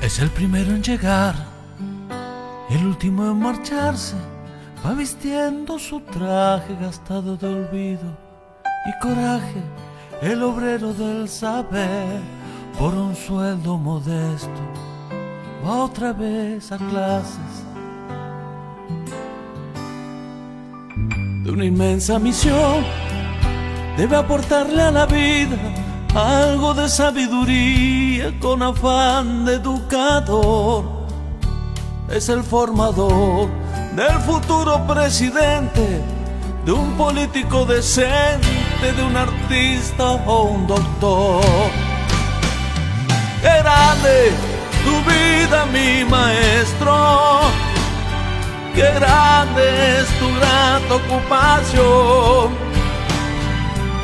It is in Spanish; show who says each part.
Speaker 1: Es el primero en llegar, el último en marcharse, va vistiendo su traje gastado de olvido y coraje, el obrero del saber, por un sueldo modesto, va otra vez a clases de una inmensa misión. Debe aportarle a la vida algo de sabiduría con afán de educador. Es el formador del futuro presidente, de un político decente, de un artista o un doctor. ¡Qué grande tu vida, mi maestro! ¡Qué grande es tu grata ocupación!